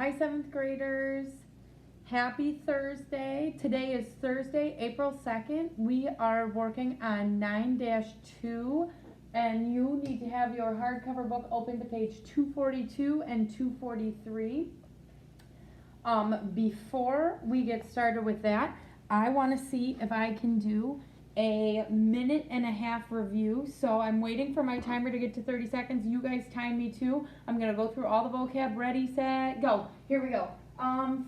Hi, 7th graders. Happy Thursday. Today is Thursday, April 2nd. We are working on 9-2, and you need to have your hardcover book open to page 242 and 243. Before we get started with that, I want to see if I can do a 1.5-minute review. So I'm waiting for my timer to get to 30 seconds. You guys time me too. I'm going to go through all the vocab. Ready, set, go. Here we go.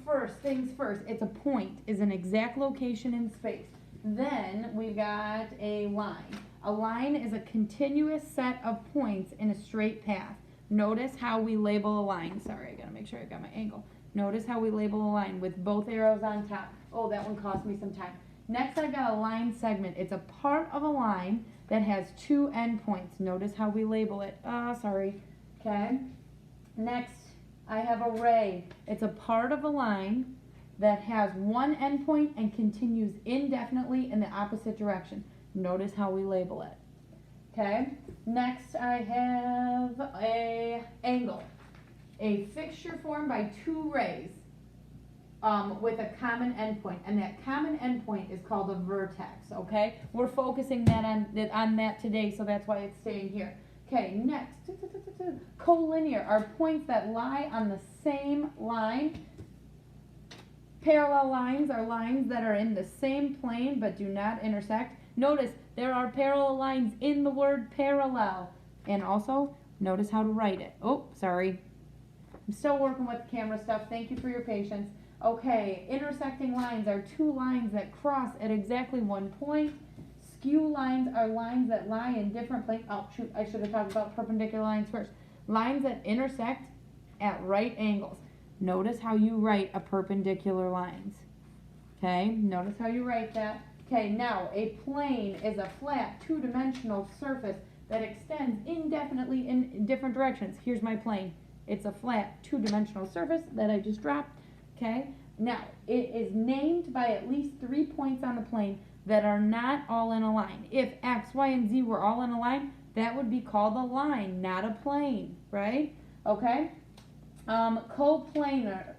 First things first, it's a point, is an exact location in space. Then we've got a line. A line is a continuous set of points in a straight path. Notice how we label a line. Sorry, I gotta make sure I got my angle. Notice how we label a line with both arrows on top. Oh, that one cost me some time. Next, I've got a line segment. It's a part of a line that has two endpoints. Notice how we label it. Okay. Next, I have a ray. It's a part of a line that has one endpoint and continues indefinitely in the opposite direction. Notice how we label it. Okay. Next, I have a angle. A fixture formed by two rays with a common endpoint, and that common endpoint is called a vertex. Okay, we're focusing on that today, so that's why it's staying here. Okay, next, collinear are points that lie on the same line. Parallel lines are lines that are in the same plane but do not intersect. Notice there are parallel lines in the word parallel, and also notice how to write it. Oh, sorry. I'm still working with the camera stuff. Thank you for your patience. Okay, intersecting lines are two lines that cross at exactly one point. Skew lines are lines that lie in different planes. Oh, shoot, I should have talked about perpendicular lines first. Lines that intersect at right angles. Notice how you write a perpendicular lines. Okay, notice how you write that. Okay, now a plane is a flat, two-dimensional surface that extends indefinitely in different directions. Here's my plane. It's a flat, two-dimensional surface that I just dropped. Okay, now it is named by at least 3 points on the plane that are not all in a line. If X, Y, and Z were all in a line, that would be called a line, not a plane, right? Okay. Coplanar,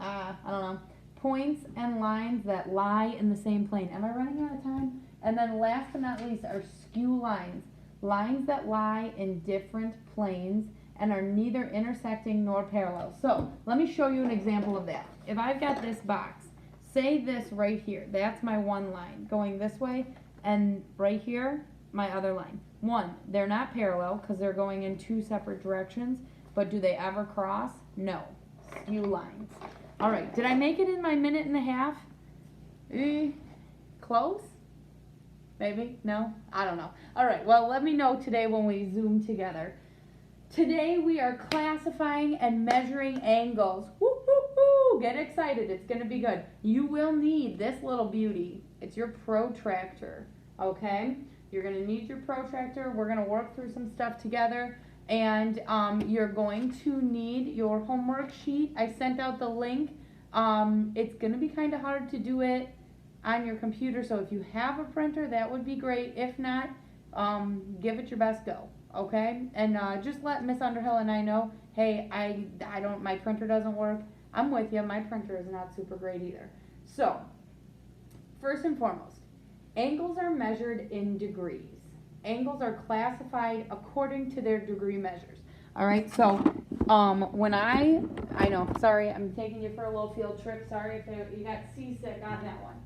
I don't know. Points and lines that lie in the same plane. Am I running out of time? And then last but not least are skew lines. Lines that lie in different planes and are neither intersecting nor parallel. So let me show you an example of that. If I've got this box, say this right here, that's my one line going this way, and right here, my other line. One, they're not parallel because they're going in two separate directions, but do they ever cross? No. Skew lines. All right, did I make it in my 1.5 minutes? Close? Maybe? No? I don't know. All right, well, let me know today when we Zoom together. Today we are classifying and measuring angles. Woo, woo, woo. Get excited. It's going to be good. You will need this little beauty. It's your protractor, okay? You're going to need your protractor. We're going to work through some stuff together, and you're going to need your homework sheet. I sent out the link. It's going to be kind of hard to do it on your computer, so if you have a printer, that would be great. If not, give it your best go. Okay, and just let Miss Underhill and I know, hey, my printer doesn't work. I'm with you. My printer is not super great either. So, first and foremost, angles are measured in degrees. Angles are classified according to their degree measures. All right, so when I know, sorry, I'm taking you for a little field trip. Sorry if you got seasick on that one.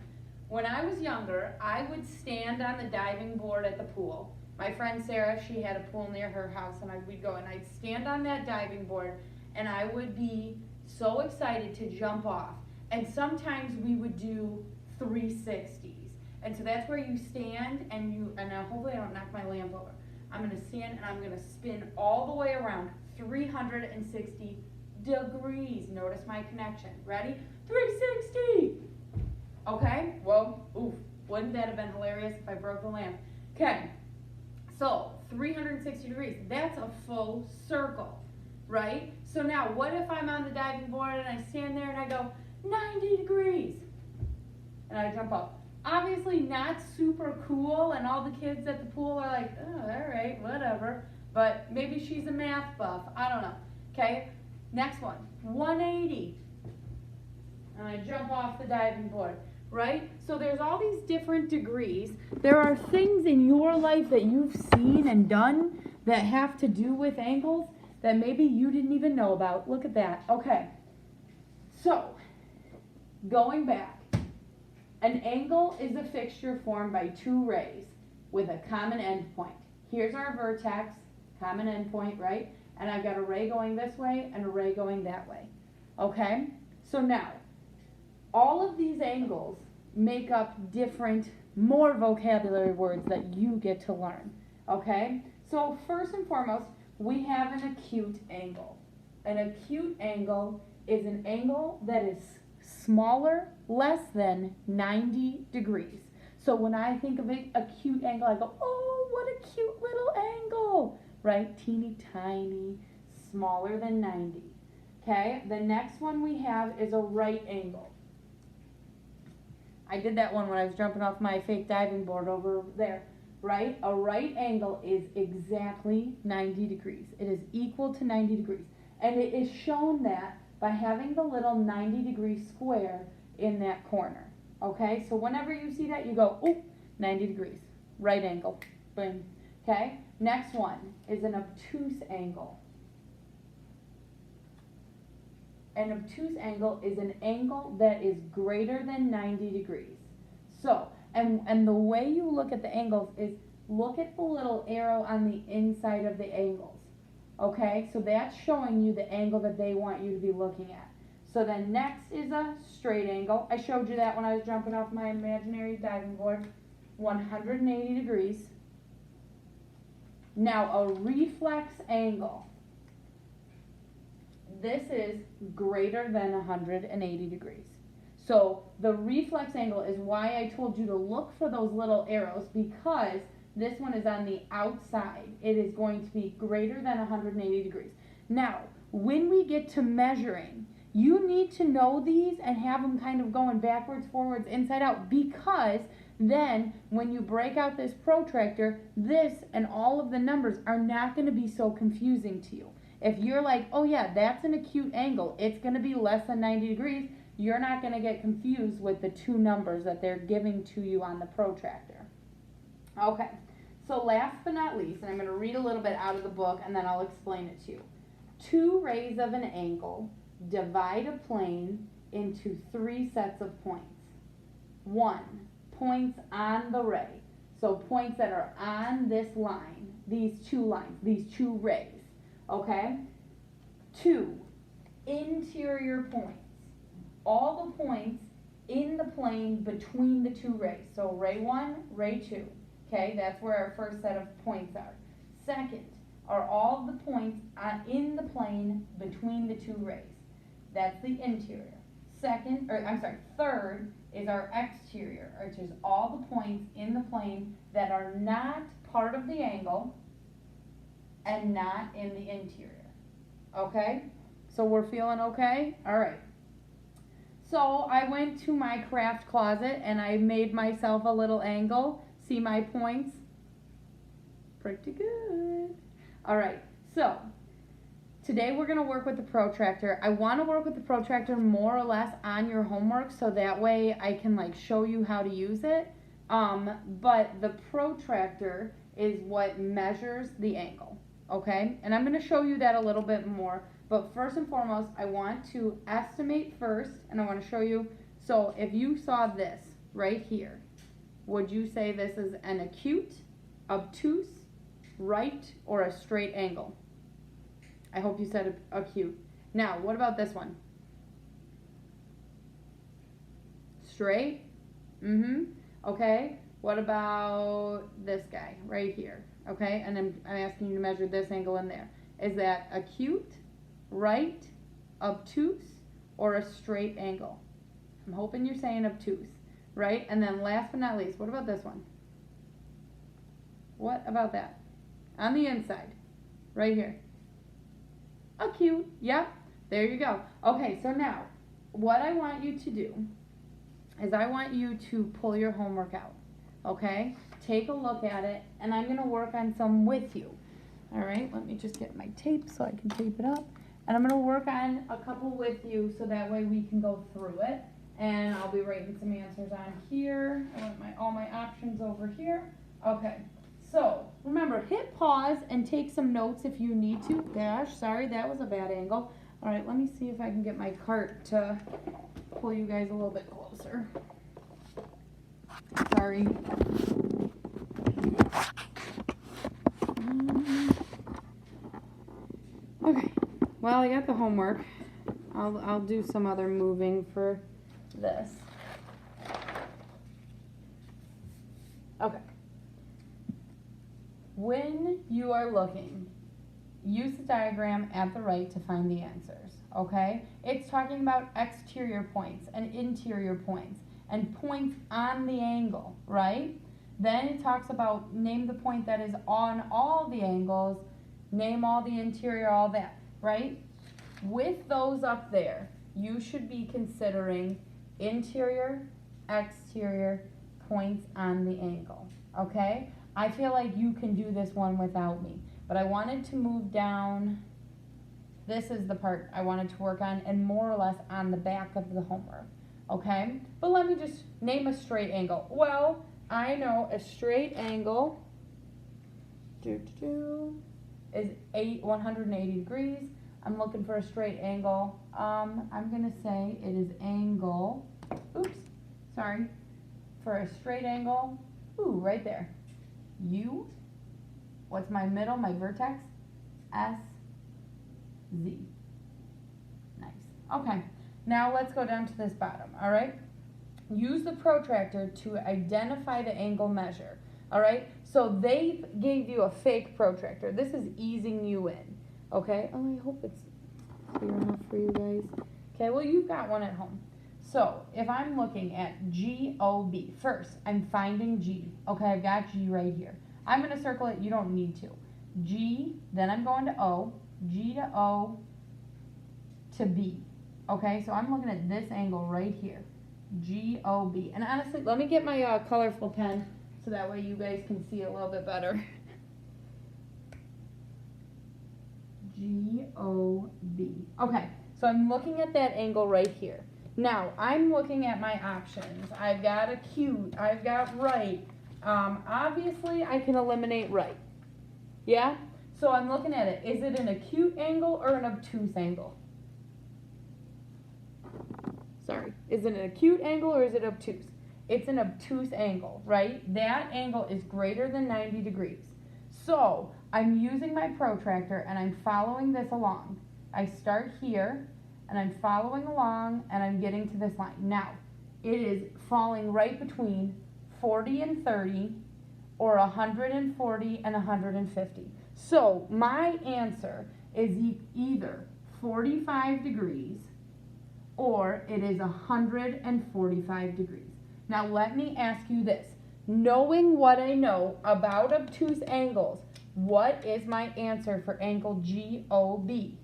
When I was younger, I would stand on the diving board at the pool. My friend Sarah, she had a pool near her house, and we'd go, and I'd stand on that diving board, and I would be so excited to jump off. And sometimes we would do 360s. And so that's where you stand, and hopefully I don't knock my lamp over. I'm going to stand, and I'm going to spin all the way around 360 degrees. Notice my connection. Ready? 360! Okay, well, oof, wouldn't that have been hilarious if I broke the lamp? Okay. So, 360 degrees, that's a full circle, right? So now, what if I'm on the diving board and I stand there and I go 90 degrees? And I jump up. Obviously not super cool, and all the kids at the pool are like, oh, all right, whatever. But maybe she's a math buff, I don't know, okay? Next one, 180. And I jump off the diving board, right? So there's all these different degrees. There are things in your life that you've seen and done that have to do with angles that maybe you didn't even know about. Look at that. Okay. So, going back, an angle is a fixture formed by two rays with a common endpoint. Here's our vertex, common endpoint, right? And I've got a ray going this way and a ray going that way. Okay? So now, all of these angles make up different, more vocabulary words that you get to learn. Okay? So first and foremost, we have an acute angle. An acute angle is an angle that is smaller, less than 90 degrees. So when I think of an acute angle, I go, oh, what a cute little angle, right? Teeny tiny, smaller than 90. Okay, the next one we have is a right angle. I did that one when I was jumping off my fake diving board over there, right? A right angle is exactly 90 degrees. It is equal to 90 degrees. And it is shown that by having the little 90-degree square in that corner. Okay, so whenever you see that, you go, oh, 90 degrees, right angle, boom. Okay, next one is an obtuse angle. An obtuse angle is an angle that is greater than 90 degrees. So, and the way you look at the angles is look at the little arrow on the inside of the angles. Okay, so that's showing you the angle that they want you to be looking at. So then next is a straight angle. I showed you that when I was jumping off my imaginary diving board. 180 degrees. Now a reflex angle. This is greater than 180 degrees. So the reflex angle is why I told you to look for those little arrows, because this one is on the outside. It is going to be greater than 180 degrees. Now, when we get to measuring, you need to know these and have them kind of going backwards, forwards, inside out, because then when you break out this protractor, this and all of the numbers are not going to be so confusing to you. If you're like, oh yeah, that's an acute angle, it's going to be less than 90 degrees, you're not going to get confused with the two numbers that they're giving to you on the protractor. Okay, so last but not least, and I'm going to read a little bit out of the book and then I'll explain it to you. Two rays of an angle divide a plane into three sets of points. 1, points on the ray. So points that are on this line, these two lines, these two rays. Okay? 2, interior points. All the points in the plane between the two rays. So ray 1, ray 2. Okay, that's where our first set of points are. Second are all the points in the plane between the two rays. That's the interior. Third is our exterior, which is all the points in the plane that are not part of the angle and not in the interior. Okay? So we're feeling okay? All right. So I went to my craft closet and I made myself a little angle. See my points? Pretty good. All right. So today we're going to work with the protractor. I want to work with the protractor more or less on your homework so that way I can like show you how to use it. But the protractor is what measures the angle. Okay? And I'm going to show you that a little bit more. But first and foremost, I want to estimate first, and I want to show you. So if you saw this right here, would you say this is an acute, obtuse, right, or a straight angle? I hope you said acute. Now, what about this one? Straight? Okay. What about this guy right here? Okay, and I'm asking you to measure this angle in there. Is that acute, right, obtuse, or a straight angle? I'm hoping you're saying obtuse, right? And then last but not least, what about this one? What about that? On the inside, right here. Acute, yep, there you go. Okay, so now, what I want you to do is I want you to pull your homework out, okay? Take a look at it, and I'm going to work on some with you. All right, let me just get my tape so I can tape it up. and I'm going to work on a couple with you so that way we can go through it. And I'll be writing some answers on here. I want all my options over here. Okay, so remember, hit pause and take some notes if you need to. Gosh, sorry, that was a bad angle. All right, let me see if I can get my cart to pull you guys a little bit closer. Sorry. Okay, well, I got the homework. I'll do some other moving for this. Okay. When you are looking, use the diagram at the right to find the answers, okay? It's talking about exterior points and interior points and points on the angle, right? Then it talks about name the point that is on all the angles, name all the interior, all that, right? With those up there, you should be considering interior, exterior, points on the angle, okay? I feel like you can do this one without me, but I wanted to move down. This is the part I wanted to work on and more or less on the back of the homework, okay? But let me just name a straight angle. Well, I know a straight angle is 180 degrees. I'm looking for a straight angle. I'm gonna say it is angle, for a straight angle, right there. U, what's my middle, my vertex? S, Z. Nice. Okay, now let's go down to this bottom, all right? Use the protractor to identify the angle measure, all right? So they gave you a fake protractor. This is easing you in, okay? Oh, I hope it's clear enough for you guys. Okay, well, you've got one at home. So if I'm looking at G-O-B, first I'm finding G. Okay, I've got G right here. I'm going to circle it. You don't need to. G, then I'm going to O, G to O to B. Okay, so I'm looking at this angle right here, G-O-B. And honestly, let me get my colorful pen so that way you guys can see a little bit better. G-O-B. Okay, so I'm looking at that angle right here. Now, I'm looking at my options. I've got acute, I've got right. Obviously, I can eliminate right. Yeah? So I'm looking at it. Is it an acute angle or an obtuse angle? Sorry. Is it an acute angle or is it obtuse? It's an obtuse angle, right? That angle is greater than 90 degrees. So I'm using my protractor and I'm following this along. I start here and I'm following along and I'm getting to this line. Now, it is falling right between 40 and 30 or 140 and 150. So my answer is either 45 degrees or it is 145 degrees. Now let me ask you this. Knowing what I know about obtuse angles, what is my answer for angle G-O-B?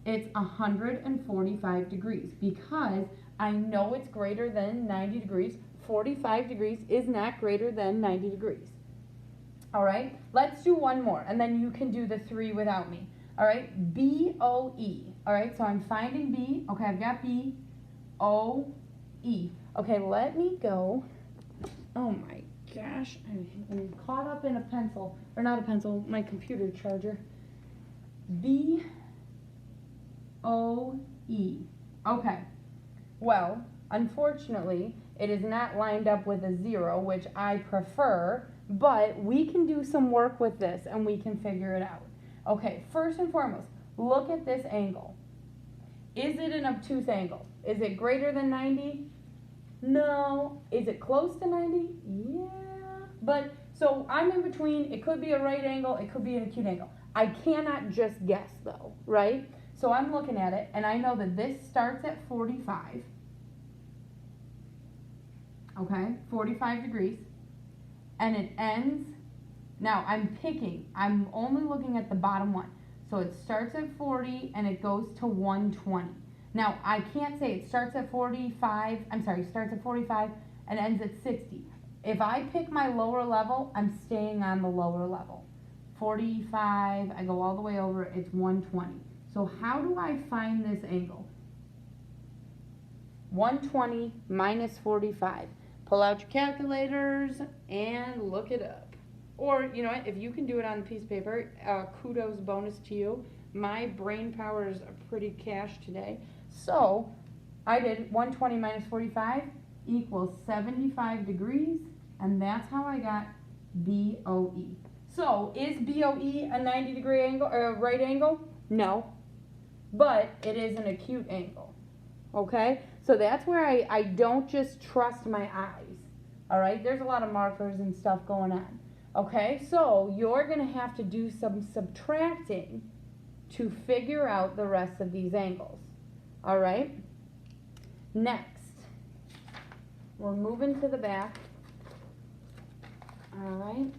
It's 145 degrees because I know it's greater than 90 degrees. 45 degrees is not greater than 90 degrees. All right, let's do one more and then you can do the three without me. All right, B-O-E. All right, so I'm finding B. Okay, I've got B, O, E. Okay, let me go. Oh my gosh, I'm caught up in a pencil, or not a pencil, my computer charger. B, O-E. Okay, well, unfortunately, it is not lined up with a 0, which I prefer, but we can do some work with this and we can figure it out. Okay, first and foremost, look at this angle. Is it an obtuse angle? Is it greater than 90? No. Is it close to 90? Yeah. But, so I'm in between. It could be a right angle. It could be an acute angle. I cannot just guess though, right? So I'm looking at it and I know that this starts at 45. Okay, 45 degrees. And it ends, now I'm only looking at the bottom one. So it starts at 40 and it goes to 120. Now I can't say it starts at 45 and ends at 60. If I pick my lower level, I'm staying on the lower level. 45, I go all the way over, it's 120. So how do I find this angle? 120 minus 45. Pull out your calculators and look it up. Or, you know what, if you can do it on a piece of paper, kudos, bonus to you. My brain power is pretty cash today. So, I did 120 minus 45 equals 75 degrees, and that's how I got BOE. So, is BOE a 90-degree angle, or a right angle? No. But it is an acute angle. Okay? So that's where I don't just trust my eyes. Alright? There's a lot of markers and stuff going on. Okay? So you're going to have to do some subtracting to figure out the rest of these angles. Alright? Next, we're moving to the back. Alright?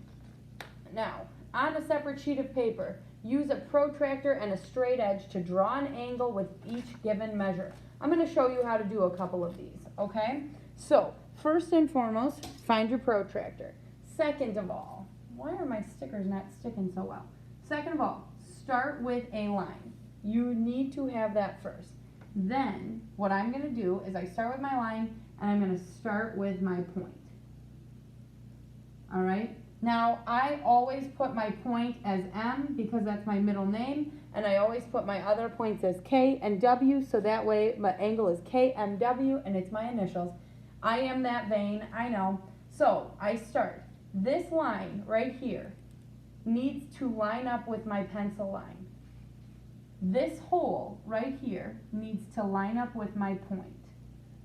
Now, on a separate sheet of paper, use a protractor and a straight edge to draw an angle with each given measure. I'm going to show you how to do a couple of these, okay? So, first and foremost, find your protractor. Second of all, why are my stickers not sticking so well? Second of all, start with a line. You need to have that first. Then, what I'm going to do is I start with my line, and I'm going to start with my point. Alright? Now, I always put my point as M because that's my middle name, and I always put my other points as K and W, so that way my angle is KMW, and it's my initials. I am that vain, I know. So, I start. This line right here needs to line up with my pencil line. This hole right here needs to line up with my point.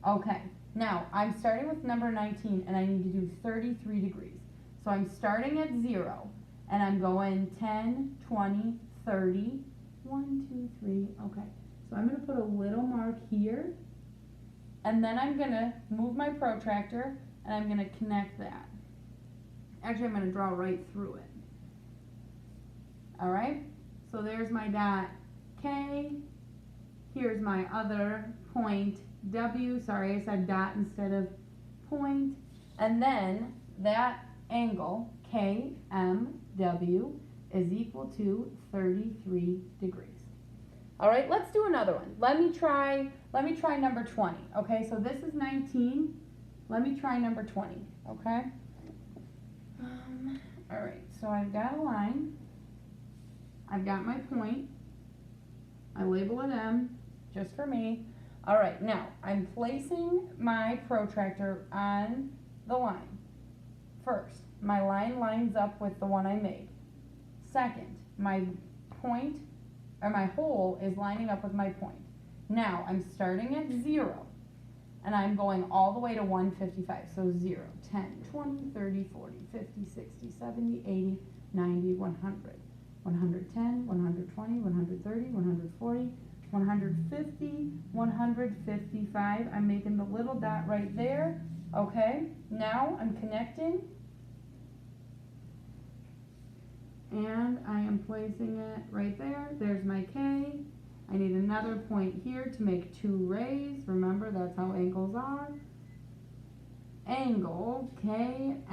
Okay, now, I'm starting with number 19, and I need to do 33 degrees. So I'm starting at 0, and I'm going 10, 20, 30, 1, 2, 3, okay. So I'm going to put a little mark here, and then I'm going to move my protractor, and I'm going to connect that. Actually, I'm going to draw right through it. Alright, so there's my dot K, here's my other point W, sorry I said dot instead of point, and then that angle KMW is equal to 33 degrees. All right, let's do another one. Let me try number 20. Okay, so this is 19. Let me try number 20. Okay. All right, so I've got a line. I've got my point. I label it M, just for me. All right, now I'm placing my protractor on the line. First, my line lines up with the one I made. Second, my point, or my hole is lining up with my point. Now, I'm starting at 0, and I'm going all the way to 155. So 0, 10, 20, 30, 40, 50, 60, 70, 80, 90, 100. 110, 120, 130, 140, 150, 155. I'm making the little dot right there. Okay, now I'm connecting, and I am placing it right there. There's my K. I need another point here to make 2 rays. Remember, that's how angles are. Angle KMW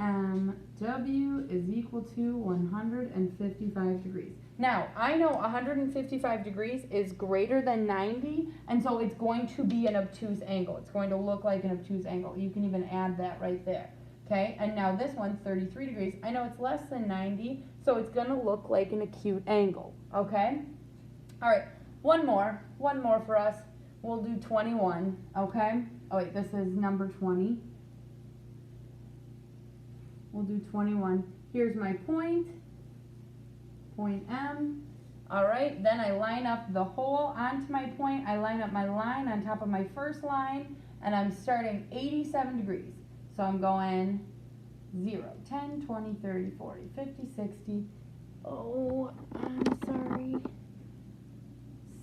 is equal to 155 degrees. Now, I know 155 degrees is greater than 90, and so it's going to be an obtuse angle. It's going to look like an obtuse angle. You can even add that right there. Okay, and now this one, 33 degrees. I know it's less than 90, so it's going to look like an acute angle. Okay? All right, one more for us. We'll do 21, okay? Oh wait, this is number 20. We'll do 21. Here's my point M. All right, then I line up the hole onto my point. I line up my line on top of my first line, and I'm starting 87 degrees. So I'm going 0, 10, 20, 30, 40, 50, 60. Oh, I'm sorry.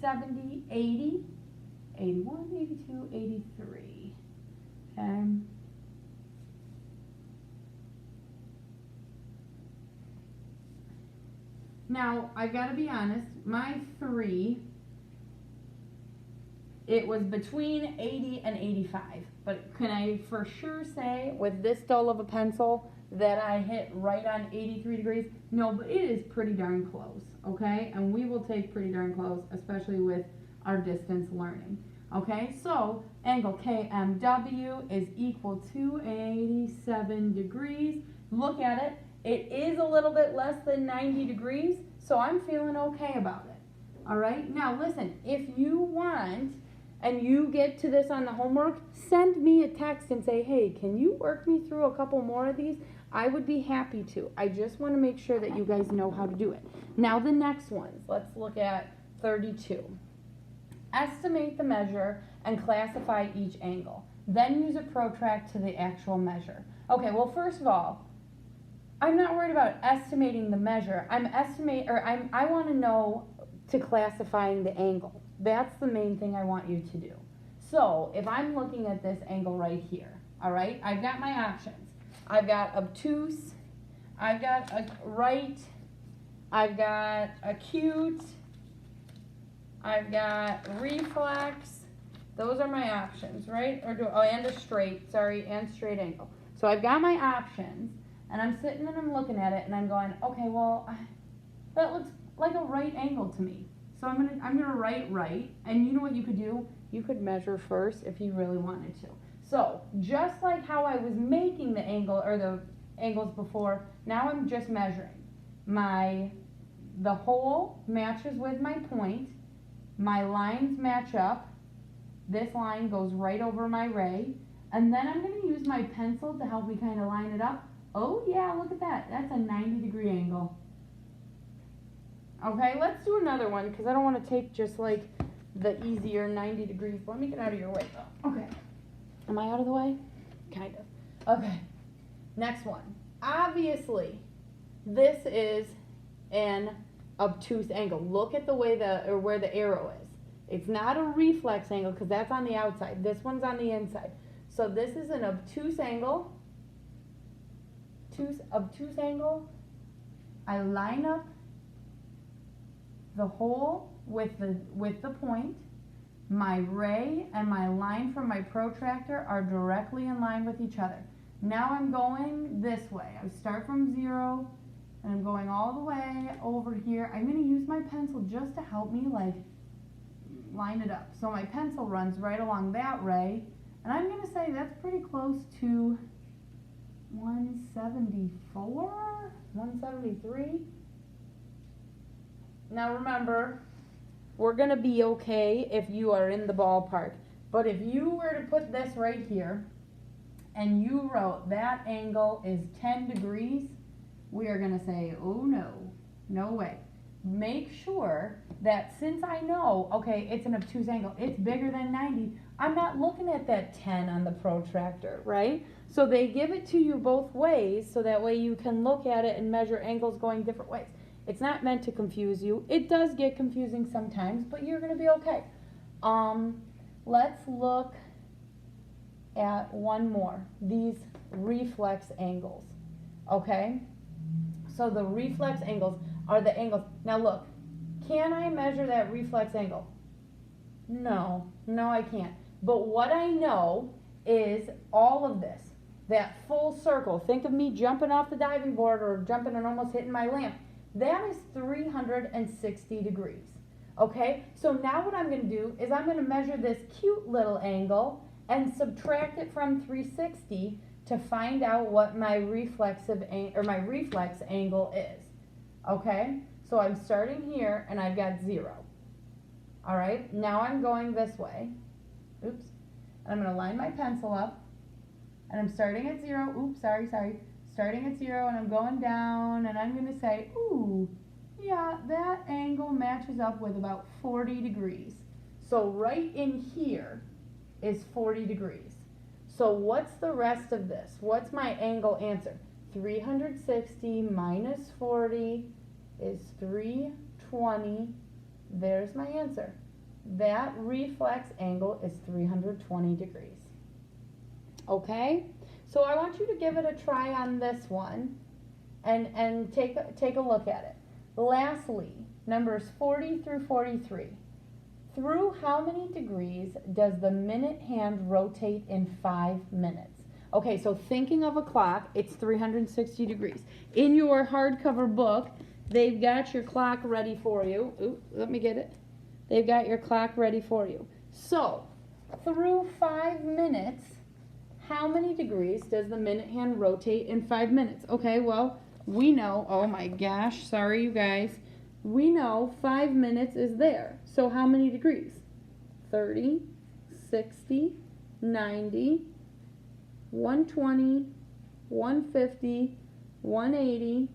70, 80, 81, 82, 83. Okay. Now, I've got to be honest, my 3, it was between 80 and 85. But can I for sure say, with this dull of a pencil, that I hit right on 83 degrees. No, but it is pretty darn close, okay? And we will take pretty darn close, especially with our distance learning. Okay, so angle KMW is equal to 87 degrees. Look at it. It is a little bit less than 90 degrees, so I'm feeling okay about it. All right, now listen, if you want and you get to this on the homework, send me a text and say, hey, can you work me through a couple more of these? I would be happy to. I just want to make sure that you guys know how to do it. Now the next ones, let's look at 32. Estimate the measure and classify each angle. Then use a protract to the actual measure. Okay, well, first of all, I'm not worried about estimating the measure. I want to know to classifying the angle. That's the main thing I want you to do. So if I'm looking at this angle right here, all right, I've got my options. I've got obtuse, I've got a right, I've got acute, I've got reflex. Those are my options, right? And a straight, and straight angle. So I've got my options, and I'm sitting and I'm looking at it, and I'm going, okay, well, that looks like a right angle to me. So I'm gonna write right, and you know what you could do? You could measure first if you really wanted to. So just like how I was making the angle or the angles before, now I'm just measuring. The hole matches with my point. My lines match up. This line goes right over my ray. And then I'm going to use my pencil to help me kind of line it up. Oh yeah, look at that. That's a 90-degree angle. Okay, let's do another one because I don't want to take just like the easier 90 degrees. Let me get out of your way though. Okay. Am I out of the way? Kind of. Okay. Next one. Obviously, this is an obtuse angle. Look at the way where the arrow is. It's not a reflex angle because that's on the outside. This one's on the inside. So this is an obtuse angle. Obtuse angle. I line up the hole with the point. My ray and my line from my protractor are directly in line with each other. Now I'm going this way. I start from 0 and I'm going all the way over here. I'm going to use my pencil just to help me like line it up. So my pencil runs right along that ray, and I'm going to say that's pretty close to 174, 173. Now remember, we're going to be okay if you are in the ballpark. But if you were to put this right here and you wrote that angle is 10 degrees, we are going to say, oh no, no way. Make sure that since I know, okay, it's an obtuse angle, it's bigger than 90, I'm not looking at that 10 on the protractor, right? So they give it to you both ways so that way you can look at it and measure angles going different ways. It's not meant to confuse you. It does get confusing sometimes, but you're going to be okay. Let's look at one more. These reflex angles, okay? So the reflex angles are the angles. Now look, can I measure that reflex angle? No, I can't. But what I know is all of this, that full circle. Think of me jumping off the diving board or jumping and almost hitting my lamp. That is 360 degrees, okay? So now what I'm going to do is I'm going to measure this cute little angle and subtract it from 360 to find out what my reflex angle is, okay? So I'm starting here and I've got 0. All right, now I'm going this way. Oops. And I'm going to line my pencil up and I'm starting at 0. Oops, sorry. Starting at 0 and I'm going down and I'm going to say, ooh, yeah, that angle matches up with about 40 degrees. So right in here is 40 degrees. So what's the rest of this? What's my angle answer? 360 minus 40 is 320. There's my answer. That reflex angle is 320 degrees. Okay? So I want you to give it a try on this one and take a look at it. Lastly, numbers 40 through 43. Through how many degrees does the minute hand rotate in 5 minutes? Okay, so thinking of a clock, it's 360 degrees. In your hardcover book, they've got your clock ready for you. Ooh, let me get it. They've got your clock ready for you. So, through 5 minutes, how many degrees does the minute hand rotate in 5 minutes? Okay, well, we know, oh my gosh, sorry you guys. We know 5 minutes is there. So how many degrees? 30, 60, 90, 120, 150, 180,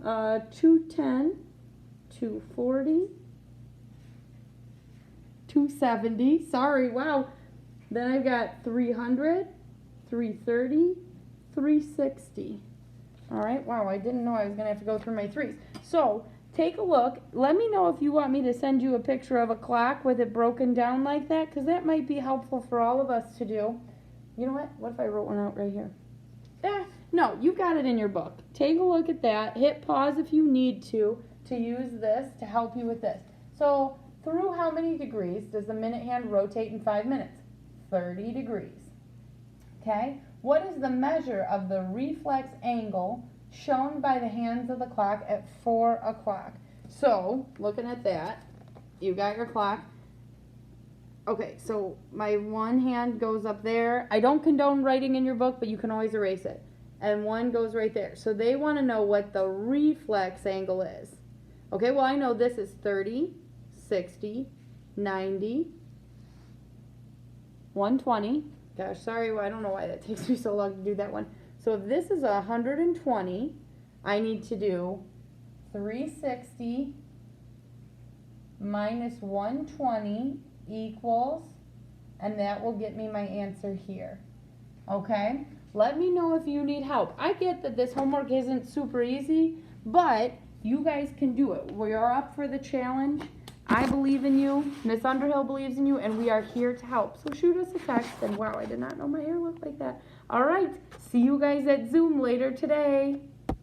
210, 240, 270. Sorry, wow. Then I've got 300, 330, 360. All right, wow, I didn't know I was going to have to go through my threes. So, take a look. Let me know if you want me to send you a picture of a clock with it broken down like that, because that might be helpful for all of us to do. You know what? What if I wrote one out right here? No, you've got it in your book. Take a look at that. Hit pause if you need to use this to help you with this. So, through how many degrees does the minute hand rotate in 5 minutes? 30 degrees. Okay? What is the measure of the reflex angle shown by the hands of the clock at 4 o'clock? So, looking at that, you got your clock. Okay, so my one hand goes up there. I don't condone writing in your book, but you can always erase it. And one goes right there. So they want to know what the reflex angle is. Okay, well I know this is 30, 60, 90, 120. Gosh, sorry, I don't know why that takes me so long to do that one. So if this is 120, I need to do 360 minus 120 equals, and that will get me my answer here. Okay? Let me know if you need help. I get that this homework isn't super easy, but you guys can do it. We are up for the challenge. I believe in you. Miss Underhill believes in you, and we are here to help. So shoot us a text, and wow, I did not know my hair looked like that. All right, see you guys at Zoom later today.